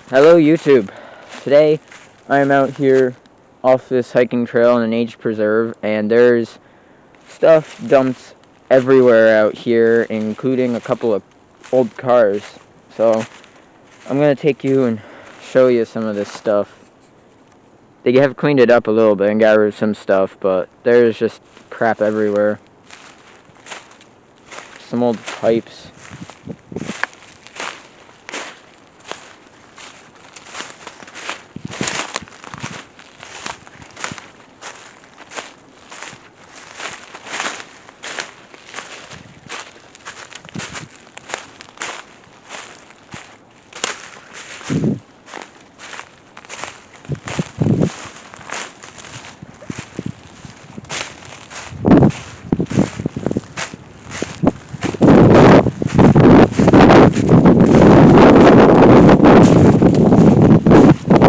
Hello YouTube. Today I'm out here off this hiking trail in a nature preserve, and there's stuff dumped everywhere out here, including a couple of old cars. So I'm gonna take you and show you some of this stuff. They have cleaned it up a little bit and got rid of some stuff, but there's just crap everywhere. Some old pipes.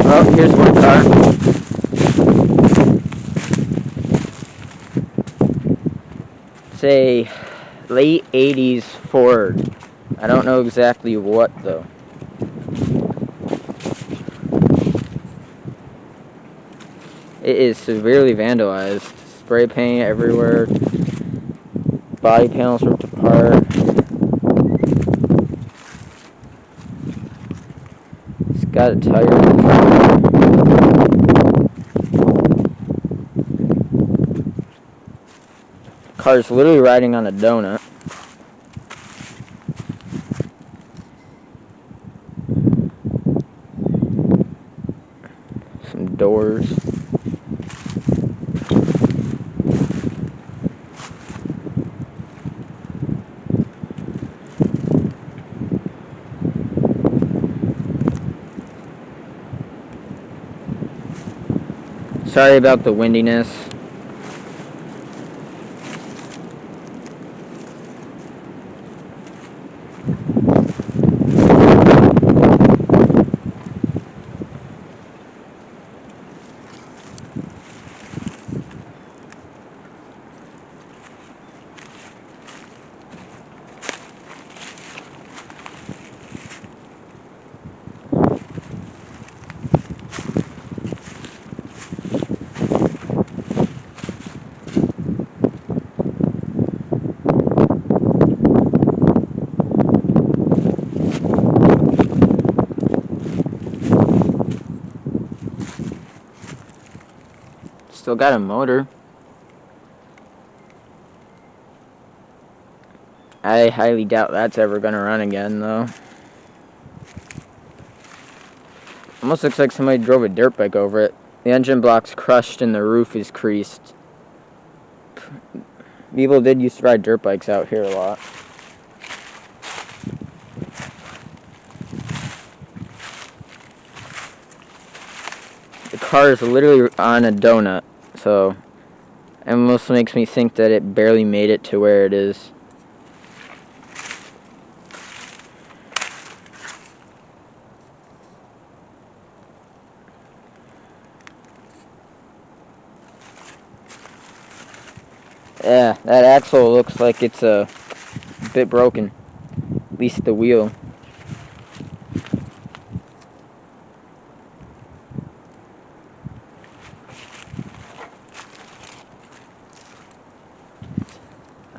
Oh, here's one car. It's a late 80s Ford. I don't know exactly what though. It is severely vandalized. Spray paint everywhere. Body panels ripped apart. It's got a tire. Car's literally riding on a donut. Some doors. Sorry about the windiness. Still got a motor. I highly doubt that's ever gonna run again though. Almost looks like somebody drove a dirt bike over it. The engine block's crushed and the roof is creased. People did used to ride dirt bikes out here a lot. The car is literally on a donut, so it almost makes me think that it barely made it to where it is. Yeah, that axle looks like it's a bit broken. At least the wheel.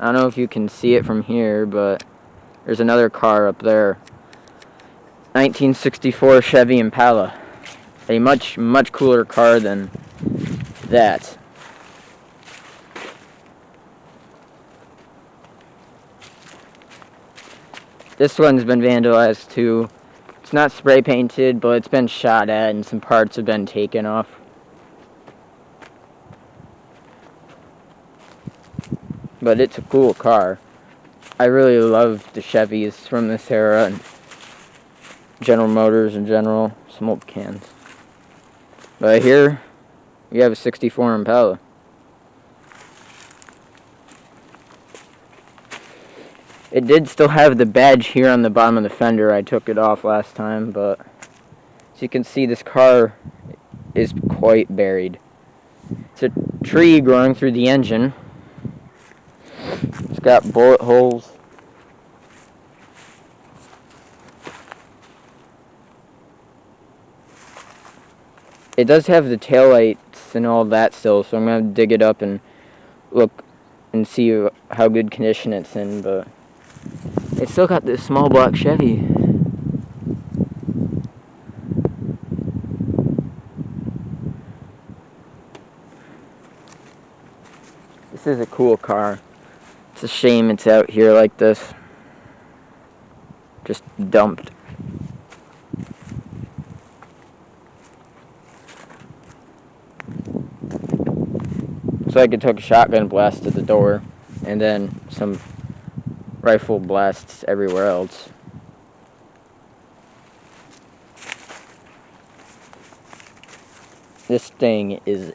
I don't know if you can see it from here, but there's another car up there. 1964 Chevy Impala. A much cooler car than that. This one's been vandalized too. It's not spray painted, but it's been shot at and some parts have been taken off. But it's a cool car. I really love the Chevys from this era and General Motors in general. Some old cans. But here, we have a 64 Impala. It did still have the badge here on the bottom of the fender. I took it off last time, but as you can see, this car is quite buried. It's a tree growing through the engine. It's got bullet holes. it does have the taillights and all that still, so I'm going to dig it up and look and see how good condition it's in, but it's still got this small block Chevy. This is a cool car. It's a shame it's out here like this. Just dumped. So I could took a shotgun blast to the door, and then some rifle blasts everywhere else. This thing is...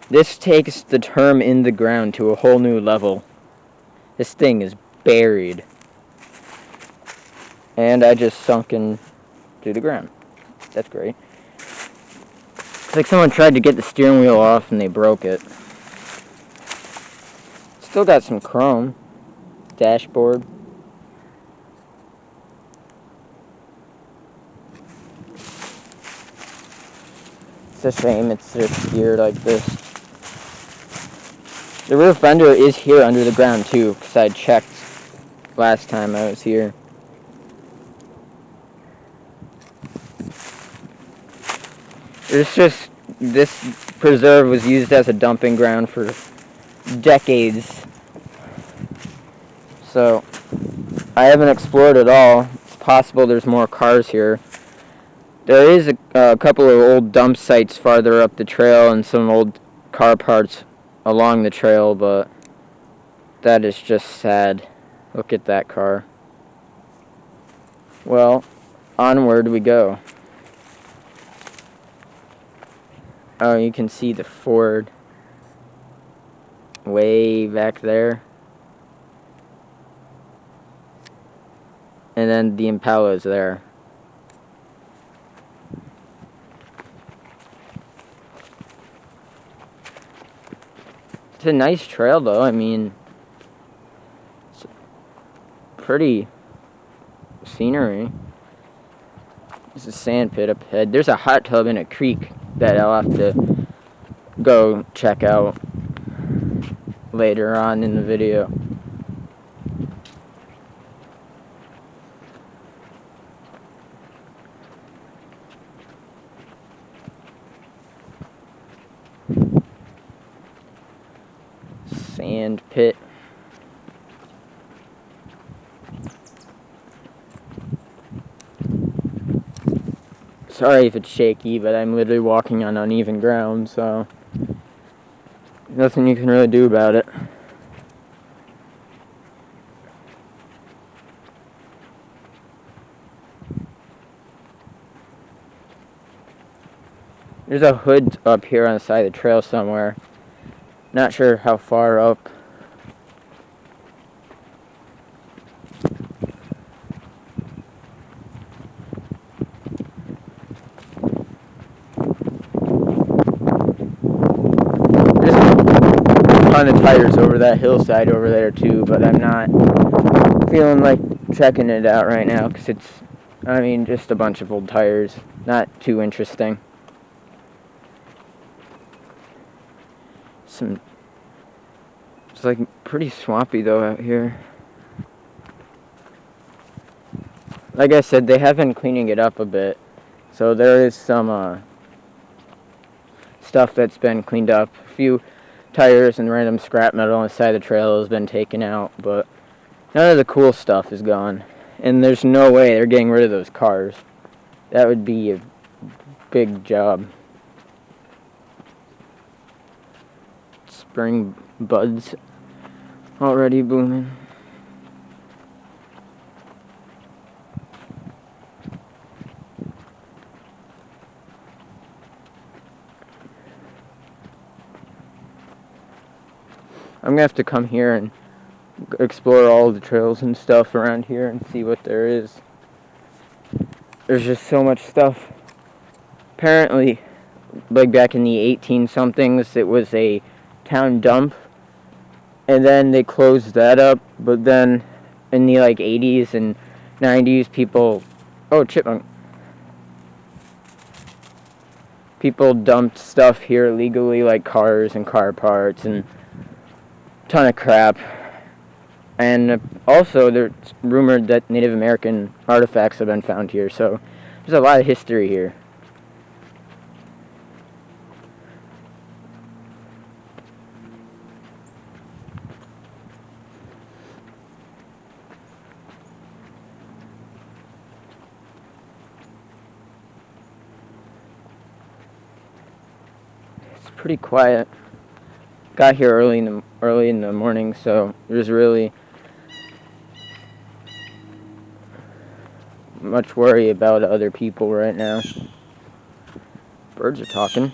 This takes the term in the ground to a whole new level. This thing is buried. And I just sunk into the ground. That's great. It's like someone tried to get the steering wheel off and they broke it. Still got some chrome. Dashboard. It's a shame it's just here like this. The rear fender is here under the ground too, because I checked last time I was here. It's just, this preserve was used as a dumping ground for decades. So, I haven't explored it all. It's possible there's more cars here. There is a couple of old dump sites farther up the trail and some old car parts along the trail, but that is just sad. Look at that car. Well, onward we go. Oh, you can see the Ford way back there. And then the Impala is there. It's a nice trail though, I mean, it's pretty scenery. There's a sand pit up ahead. There's a hot tub in a creek that I'll have to go check out later on in the video. Sand pit. Sorry if it's shaky, but I'm literally walking on uneven ground, so nothing you can really do about it. There's a hood up here on the side of the trail somewhere. Not sure how far up. There's a ton of tires over that hillside over there too, but I'm not feeling like checking it out right now because it's, I mean, just a bunch of old tires. Not too interesting. It's like pretty swampy though out here. Like I said, they have been cleaning it up a bit, so there is some stuff that's been cleaned up. A few tires and random scrap metal on the side of the trail has been taken out, but none of the cool stuff is gone. And there's no way they're getting rid of those cars. That would be a big job. Spring buds already blooming. I'm gonna have to come here and explore all the trails and stuff around here and see what there is. There's just so much stuff. Apparently, like back in the 18-somethings, it was a town dump, and then they closed that up, but then in the like 80s and 90s, people, oh, chipmunk, people dumped stuff here illegally, like cars and car parts and a ton of crap. And also, there's rumored that Native American artifacts have been found here, so there's a lot of history here. It's pretty quiet. Got here early in the morning, so there's really much worry about other people right now. Birds are talking.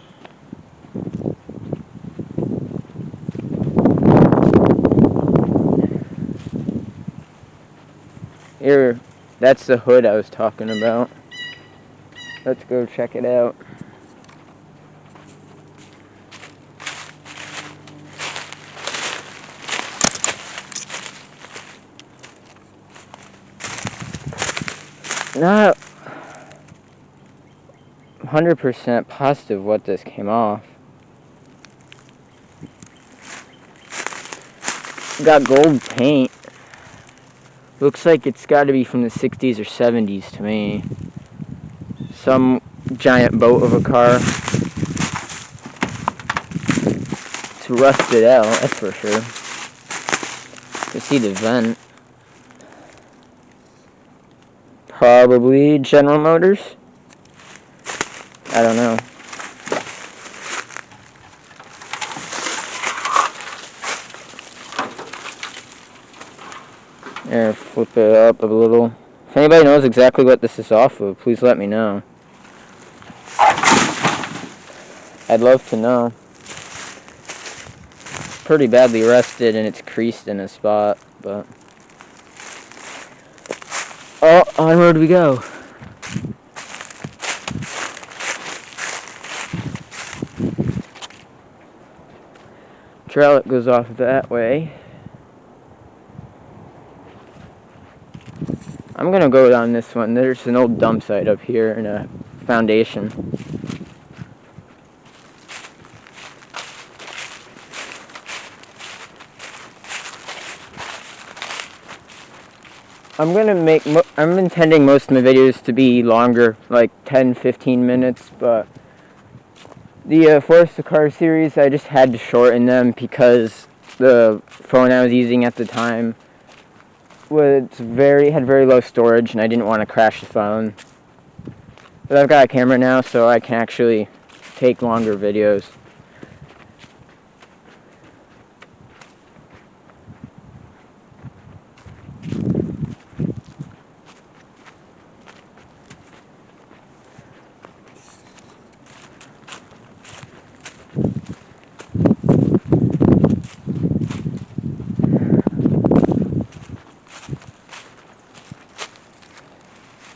Here, that's the hood I was talking about. Let's go check it out. Not 100% positive what this came off. Got gold paint. Looks like it's got to be from the 60s or 70s to me. Some giant boat of a car. It's rusted out, that's for sure. You can see the vent. Probably General Motors. I don't know. Here, flip it up a little. If anybody knows exactly what this is off of, please let me know. I'd love to know. It's pretty badly rusted and it's creased in a spot, but... Oh, onward we go. Trail that goes off that way. I'm gonna go down this one. There's an old dump site up here and a foundation. I'm intending most of my videos to be longer, like 10-15 minutes, but the Forest the Car series, I just had to shorten them because the phone I was using at the time had very low storage and I didn't want to crash the phone. But I've got a camera now, so I can actually take longer videos.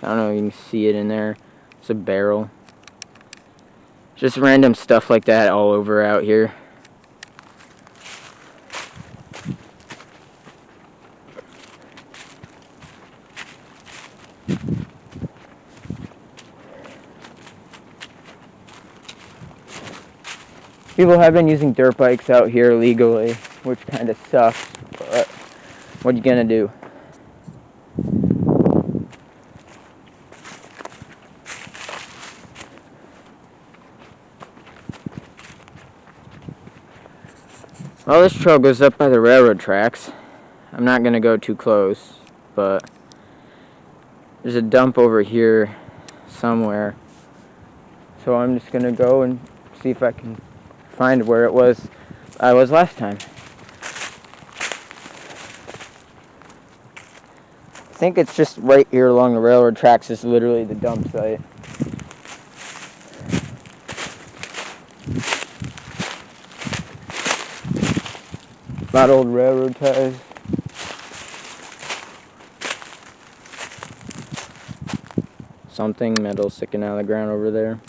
I don't know if you can see it in there. It's a barrel. Just random stuff like that all over out here. People have been using dirt bikes out here legally, which kind of sucks, but what are you gonna do? Well, this trail goes up by the railroad tracks. I'm not going to go too close, but there's a dump over here somewhere. So I'm just going to go and see if I can find where I was last time. I think it's just right here along the railroad tracks is literally the dump site. A lot of old railroad ties. Something metal sticking out of the ground over there.